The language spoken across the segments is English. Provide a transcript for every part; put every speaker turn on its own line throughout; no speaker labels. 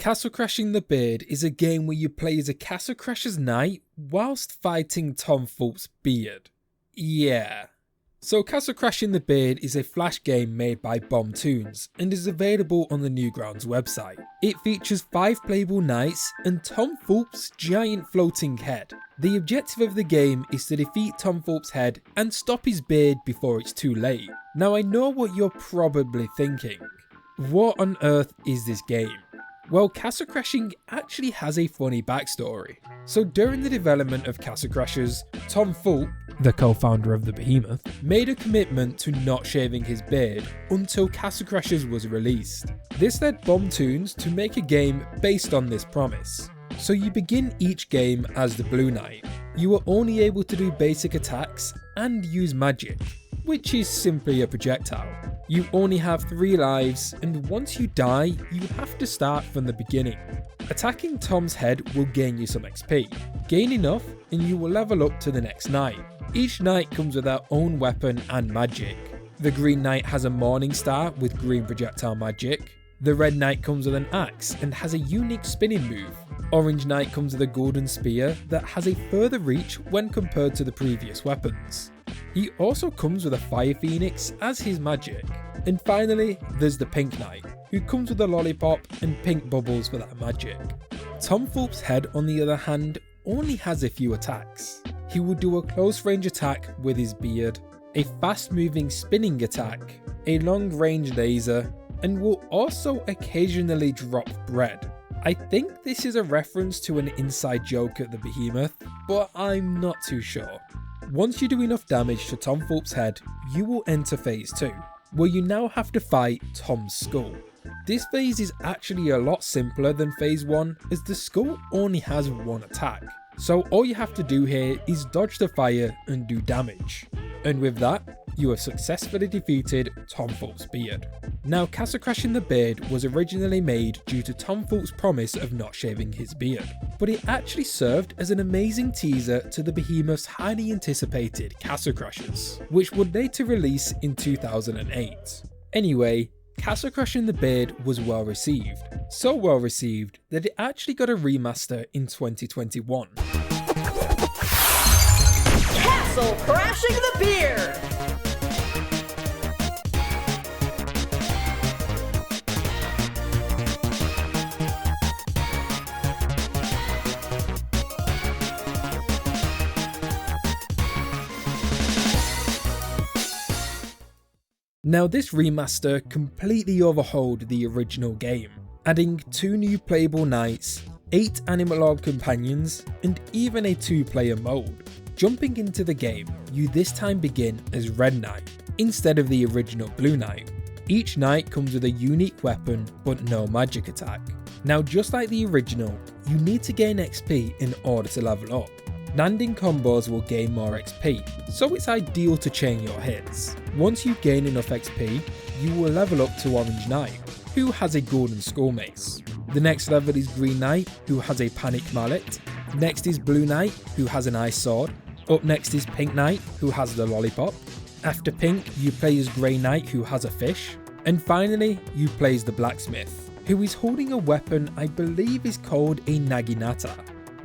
Castle Crashing the Beard is a game where you play as a Castle Crasher's knight whilst fighting Tom Fulp's beard. Yeah. So Castle Crashing the Beard is a flash game made by Bomb Toons and is available on the Newgrounds website. It features 5 playable knights and Tom Fulp's giant floating head. The objective of the game is to defeat Tom Fulp's head and stop his beard before it's too late. Now I know what you're probably thinking. What on earth is this game? Well, Castle Crashing actually has a funny backstory. So during the development of Castle Crashers, Tom Fulp, the co-founder of the Behemoth, made a commitment to not shaving his beard until Castle Crashers was released. This led Bomb Toons to make a game based on this promise. So you begin each game as the Blue Knight. You are only able to do basic attacks and use magic, which is simply a projectile. You only have 3 lives, and once you die, you have to start from the beginning. Attacking Tom's head will gain you some XP. Gain enough and you will level up to the next knight. Each knight comes with their own weapon and magic. The Green Knight has a Morning Star with green projectile magic. The Red Knight comes with an axe and has a unique spinning move. Orange Knight comes with a golden spear that has a further reach when compared to the previous weapons. He also comes with a Fire Phoenix as his magic. And finally, there's the Pink Knight, who comes with a lollipop and pink bubbles for that magic. Tom Fulp's head, on the other hand, only has a few attacks. He will do a close range attack with his beard, a fast moving spinning attack, a long range laser, and will also occasionally drop bread. I think this is a reference to an inside joke at the Behemoth, but I'm not too sure. Once you do enough damage to Tom Fulp's head, you will enter phase 2, where you now have to fight Tom's skull. This phase is actually a lot simpler than phase 1, as the skull only has 1 attack. So all you have to do here is dodge the fire and do damage. And with that, you have successfully defeated Tom Fulp's beard. Now, Castle Crashing the Beard was originally made due to Tom Fulp's promise of not shaving his beard, but it actually served as an amazing teaser to the Behemoth's highly anticipated Castle Crashers, which would later release in 2008. Anyway, Castle Crashing the Beard was well received, so well received that it actually got a remaster in 2021.
Castle Crashing the Beard!
Now this remaster completely overhauled the original game, adding 2 new playable knights, 8 animal companions, and even a 2-player mode. Jumping into the game, you this time begin as Red Knight, instead of the original Blue Knight. Each knight comes with a unique weapon, but no magic attack. Now just like the original, you need to gain XP in order to level up. Landing combos will gain more XP, so it's ideal to chain your hits. Once you gain enough XP, you will level up to Orange Knight, who has a golden skull mace. The next level is Green Knight, who has a panic mallet. Next is Blue Knight, who has an ice sword. Up next is Pink Knight, who has the lollipop. After Pink, you play as Grey Knight, who has a fish. And finally, you play as the Blacksmith, who is holding a weapon I believe is called a Naginata.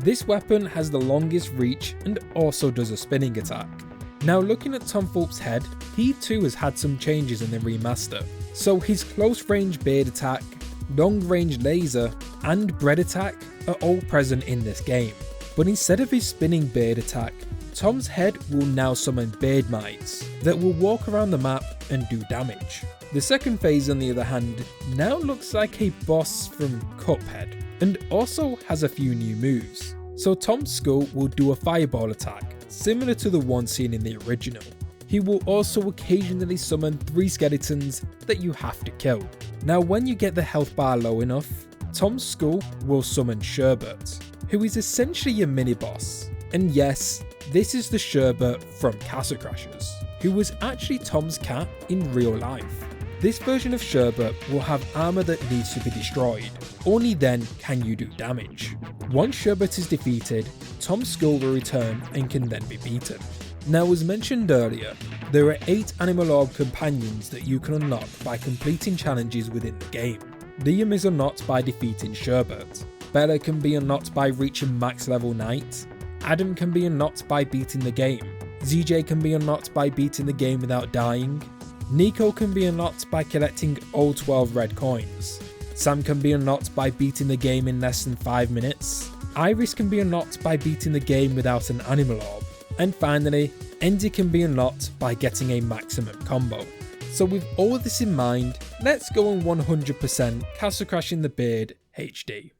This weapon has the longest reach and also does a spinning attack. Now looking at Tom Fulp's head, he too has had some changes in the remaster. So his close range beard attack, long range laser, and bread attack are all present in this game. But instead of his spinning beard attack, Tom's head will now summon beard mites that will walk around the map and do damage. The second phase, on the other hand, now looks like a boss from Cuphead, and also has a few new moves. So Tom's skull will do a fireball attack, similar to the one seen in the original. He will also occasionally summon 3 skeletons that you have to kill. Now when you get the health bar low enough, Tom's skull will summon Sherbert, who is essentially a mini-boss. And yes, this is the Sherbert from Castle Crashers, who was actually Tom's cat in real life. This version of Sherbert will have armour that needs to be destroyed, only then can you do damage. Once Sherbert is defeated, Tom's skull will return and can then be beaten. Now as mentioned earlier, there are 8 animal orb companions that you can unlock by completing challenges within the game. Liam is unlocked by defeating Sherbet. Bella can be unlocked by reaching max level Knight. Adam can be unlocked by beating the game. ZJ can be unlocked by beating the game without dying. Nico can be unlocked by collecting all 12 red coins. Sam can be unlocked by beating the game in less than 5 minutes. Iris can be unlocked by beating the game without an animal orb. And finally, Enzy can be unlocked by getting a maximum combo. So with all this in mind, let's go on 100% Castle Crashing the Beard HD.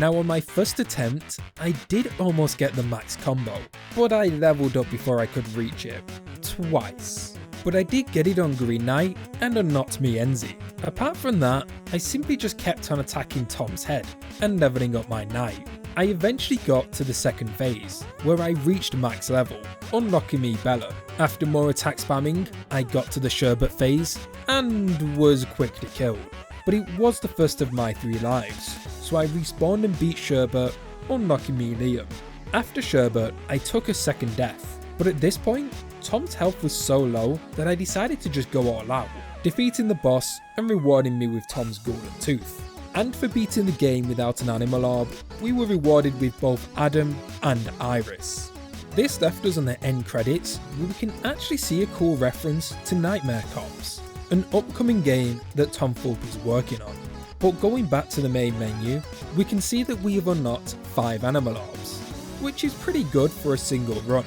Now on my first attempt, I did almost get the max combo, but I leveled up before I could reach it, twice. But I did get it on Green Knight and unlocked me Enzy. Apart from that, I simply just kept on attacking Tom's head and leveling up my Knight. I eventually got to the second phase, where I reached max level, unlocking me Bella. After more attack spamming, I got to the Sherbet phase and was quickly killed. But it was the first of my 3 lives, so I respawned and beat Sherbet, unlocking me Liam. After Sherbet, I took a second death, but at this point, Tom's health was so low that I decided to just go all out, defeating the boss and rewarding me with Tom's golden tooth. And for beating the game without an animal orb, we were rewarded with both Adam and Iris. This left us on the end credits, where we can actually see a cool reference to Nightmare Cops, an upcoming game that Tom Fulp is working on. But going back to the main menu, we can see that we have unlocked 5 animal orbs, which is pretty good for a single run.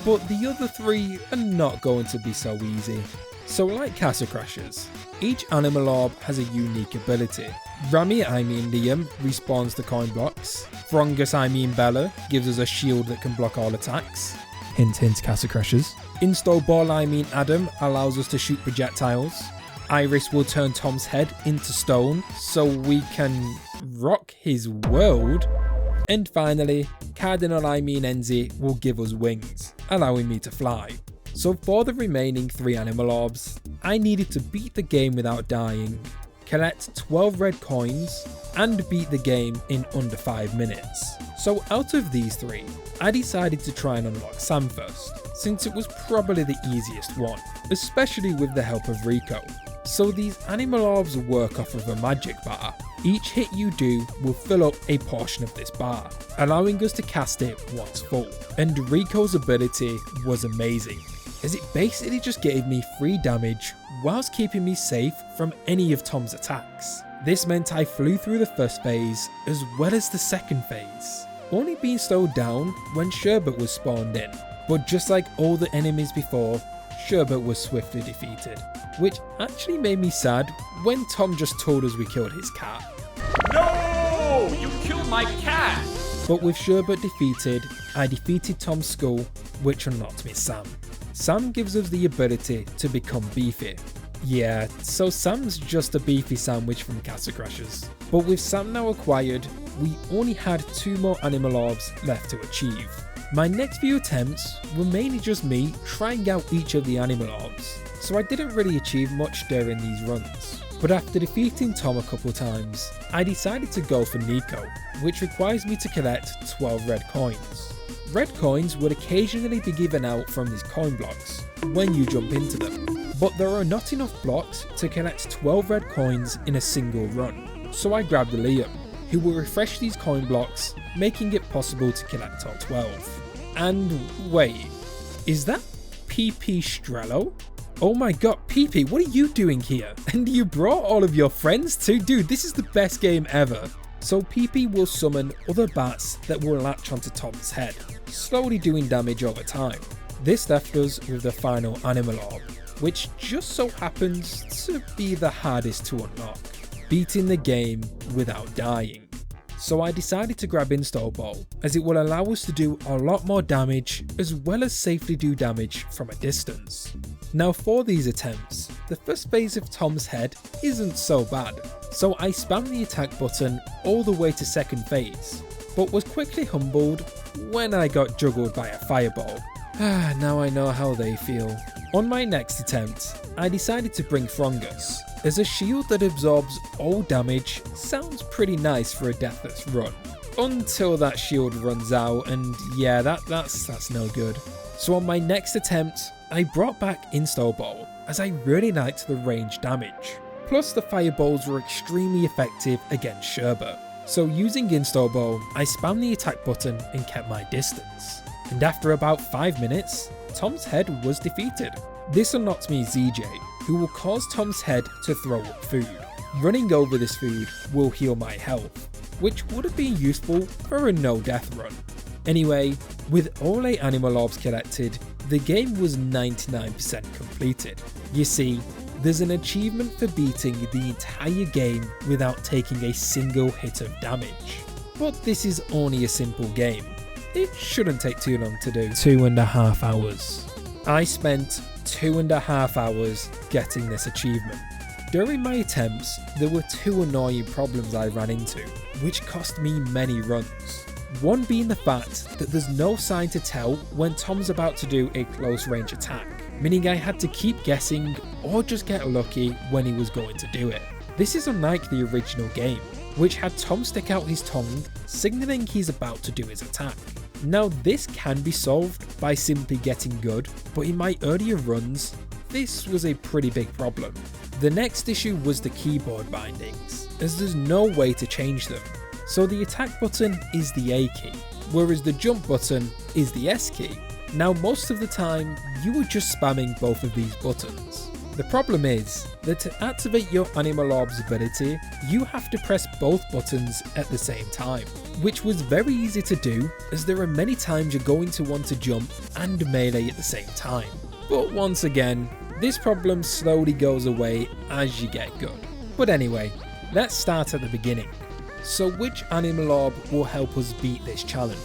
But the other 3 are not going to be so easy. So like Castle Crashers, each animal orb has a unique ability. Rami, I mean Liam, respawns the coin blocks. Frongus, I mean Bella, gives us a shield that can block all attacks. Hint hint, Castle Crashers. Install Ball, I mean Adam, allows us to shoot projectiles. Iris will turn Tom's head into stone so we can rock his world. And finally, Cardinal, I mean Enzy, will give us wings, allowing me to fly. So for the remaining 3 animal orbs, I needed to beat the game without dying, collect 12 red coins, and beat the game in under 5 minutes. So out of these 3, I decided to try and unlock Sam first, since it was probably the easiest one, especially with the help of Rico. So these animal orbs work off of a magic bar. Each hit you do will fill up a portion of this bar, allowing us to cast it once full. And Rico's ability was amazing, as it basically just gave me free damage whilst keeping me safe from any of Tom's attacks. This meant I flew through the first phase as well as the second phase, only being slowed down when Sherbet was spawned in. But just like all the enemies before, Sherbet was swiftly defeated, which actually made me sad when Tom just told us we killed his cat.
No! You killed my cat!
But with Sherbet defeated, I defeated Tom's skull, which unlocked me Sam. Sam gives us the ability to become beefy. Yeah, so Sam's just a beefy sandwich from Castle Crashers. But with Sam now acquired, we only had 2 more animal orbs left to achieve. My next few attempts were mainly just me trying out each of the animal orbs, so I didn't really achieve much during these runs. But after defeating Tom a couple times, I decided to go for Nico, which requires me to collect 12 red coins. Red coins would occasionally be given out from these coin blocks when you jump into them, but there are not enough blocks to collect 12 red coins in a single run. So I grabbed Liam, who will refresh these coin blocks, making it possible to collect all 12. And wait, is that PP Strello? Oh my god, PP, what are you doing here? And you brought all of your friends too? Dude, this is the best game ever. So PP will summon other bats that will latch onto Tom's head, slowly doing damage over time. This left us with the final animal orb, which just so happens to be the hardest to unlock, beating the game without dying. So I decided to grab Install Ball, as it will allow us to do a lot more damage as well as safely do damage from a distance. Now for these attempts, the first phase of Tom's head isn't so bad, so I spammed the attack button all the way to second phase, but was quickly humbled when I got juggled by a fireball. Now I know how they feel. On my next attempt, I decided to bring Frongus, as a shield that absorbs all damage sounds pretty nice for a deathless run. Until that shield runs out, and yeah, that's no good. So on my next attempt, I brought back Install Ball as I really liked the range damage. Plus the fireballs were extremely effective against Sherbert. So using Install Ball, I spammed the attack button and kept my distance. And after about 5 minutes, Tom's head was defeated. This unlocked me ZJ, who will cause Tom's head to throw up food. Running over this food will heal my health, which would have been useful for a no death run. Anyway, with all 8 animal orbs collected, the game was 99% completed. You see, there's an achievement for beating the entire game without taking a single hit of damage. But this is only a simple game. It shouldn't take too long to do. 2.5 hours. I spent 2.5 hours getting this achievement. During my attempts, there were 2 annoying problems I ran into, which cost me many runs. One being the fact that there's no sign to tell when Tom's about to do a close range attack, meaning I had to keep guessing or just get lucky when he was going to do it. This is unlike the original game, which had Tom stick out his tongue, signalling he's about to do his attack. Now this can be solved by simply getting good, but in my earlier runs, this was a pretty big problem. The next issue was the keyboard bindings, as there's no way to change them. So the attack button is the A key, whereas the jump button is the S key. Now most of the time, you are just spamming both of these buttons. The problem is that to activate your Animal Orb's ability, you have to press both buttons at the same time, which was very easy to do as there are many times you're going to want to jump and melee at the same time. But once again, this problem slowly goes away as you get good. But anyway, let's start at the beginning. So which Animal Orb will help us beat this challenge?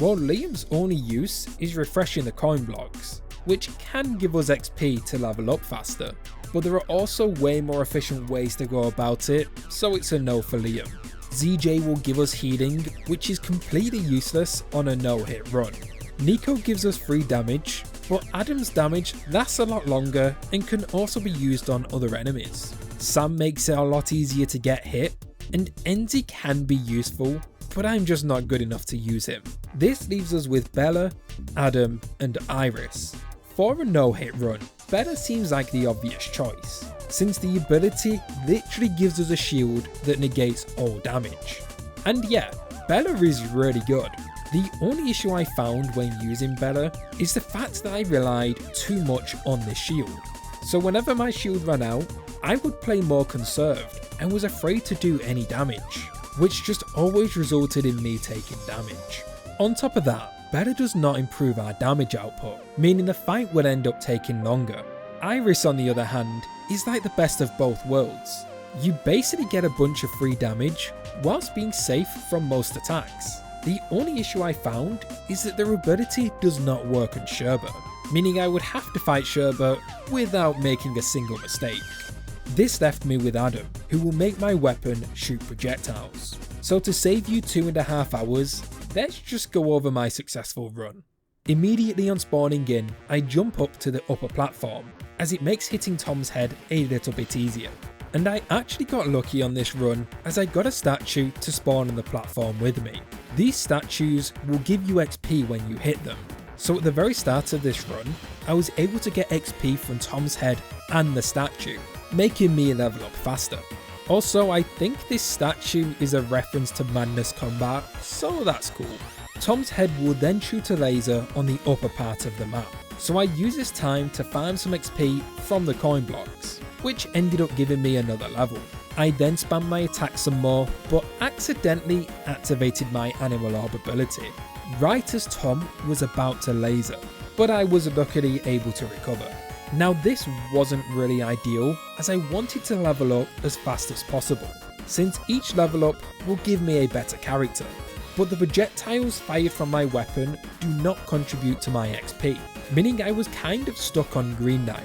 Well, Liam's only use is refreshing the coin blocks, which can give us XP to level up faster, but there are also way more efficient ways to go about it, so it's a no for Liam. ZJ will give us healing, which is completely useless on a no-hit run. Nico gives us free damage, but Adam's damage lasts a lot longer and can also be used on other enemies. Sam makes it a lot easier to get hit, and Enzi can be useful, but I'm just not good enough to use him. This leaves us with Bella, Adam, and Iris. For a no-hit run, Bella seems like the obvious choice, since the ability literally gives us a shield that negates all damage. And yeah, Bella is really good. The only issue I found when using Bella is the fact that I relied too much on this shield. So whenever my shield ran out, I would play more conserved and was afraid to do any damage, which just always resulted in me taking damage. On top of that, Bella does not improve our damage output, meaning the fight would end up taking longer. Iris, on the other hand, is like the best of both worlds. You basically get a bunch of free damage whilst being safe from most attacks. The only issue I found is that their ability does not work on Sherbert, meaning I would have to fight Sherbert without making a single mistake. This left me with Adam, who will make my weapon shoot projectiles. So to save you 2.5 hours, let's just go over my successful run. Immediately on spawning in, I jump up to the upper platform, as it makes hitting Tom's head a little bit easier. And I actually got lucky on this run as I got a statue to spawn on the platform with me. These statues will give you XP when you hit them. So at the very start of this run, I was able to get XP from Tom's head and the statue, making me level up faster. Also, I think this statue is a reference to Madness Combat, so that's cool. Tom's head will then shoot a laser on the upper part of the map, so I use this time to farm some XP from the coin blocks, which ended up giving me another level. I then spammed my attack some more, but accidentally activated my Animal Orb ability, right as Tom was about to laser, but I was luckily able to recover. Now this wasn't really ideal, as I wanted to level up as fast as possible, since each level up will give me a better character, but the projectiles fired from my weapon do not contribute to my XP, meaning I was kind of stuck on Green Knight.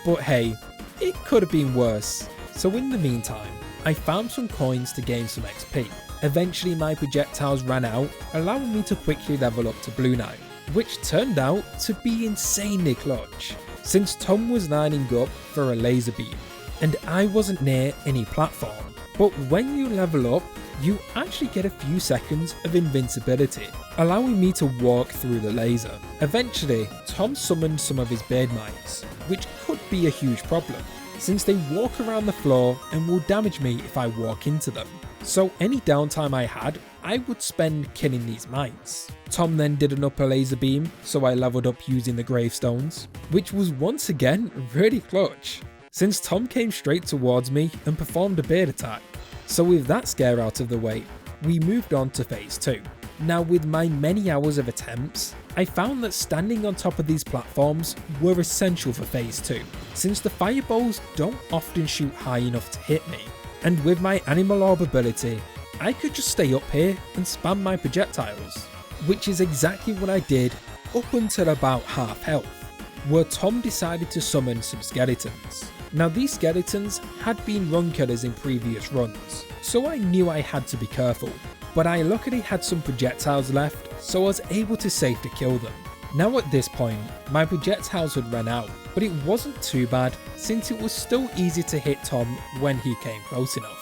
But hey, it could have been worse, so in the meantime, I farmed some coins to gain some XP. Eventually my projectiles ran out, allowing me to quickly level up to Blue Knight, which turned out to be insanely clutch, since Tom was lining up for a laser beam, and I wasn't near any platform. But when you level up, you actually get a few seconds of invincibility, allowing me to walk through the laser. Eventually, Tom summoned some of his beard mites, which could be a huge problem, since they walk around the floor and will damage me if I walk into them. So any downtime I had, I would spend killing these mites. Tom then did an upper laser beam, so I leveled up using the gravestones, which was once again really clutch, since Tom came straight towards me and performed a beard attack. So with that scare out of the way, we moved on to phase 2. Now with my many hours of attempts, I found that standing on top of these platforms were essential for phase 2, since the fireballs don't often shoot high enough to hit me. And with my animal orb ability, I could just stay up here and spam my projectiles, which is exactly what I did up until about half health, where Tom decided to summon some skeletons. Now these skeletons had been run killers in previous runs, so I knew I had to be careful, but I luckily had some projectiles left, so I was able to safely kill them. Now at this point, my projectiles had run out, but it wasn't too bad since it was still easy to hit Tom when he came close enough.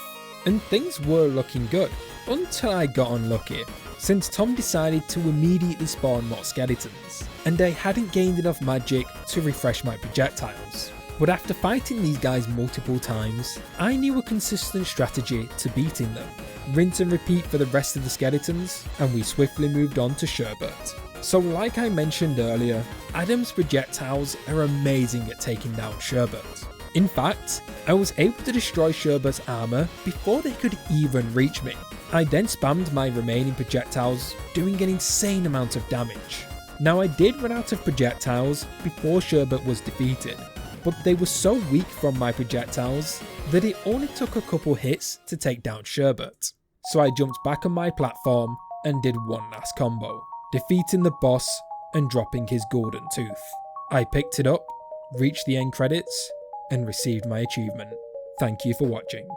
And things were looking good, until I got unlucky, since Tom decided to immediately spawn more skeletons, and I hadn't gained enough magic to refresh my projectiles. But after fighting these guys multiple times, I knew a consistent strategy to beating them. Rinse and repeat for the rest of the skeletons, and we swiftly moved on to Sherbert. So like I mentioned earlier, Adam's projectiles are amazing at taking down Sherbert. In fact, I was able to destroy Sherbert's armour before they could even reach me. I then spammed my remaining projectiles, doing an insane amount of damage. Now I did run out of projectiles before Sherbert was defeated, but they were so weak from my projectiles that it only took a couple hits to take down Sherbert. So I jumped back on my platform and did one last combo, defeating the boss and dropping his golden tooth. I picked it up, reached the end credits, and received my achievement. Thank you for watching.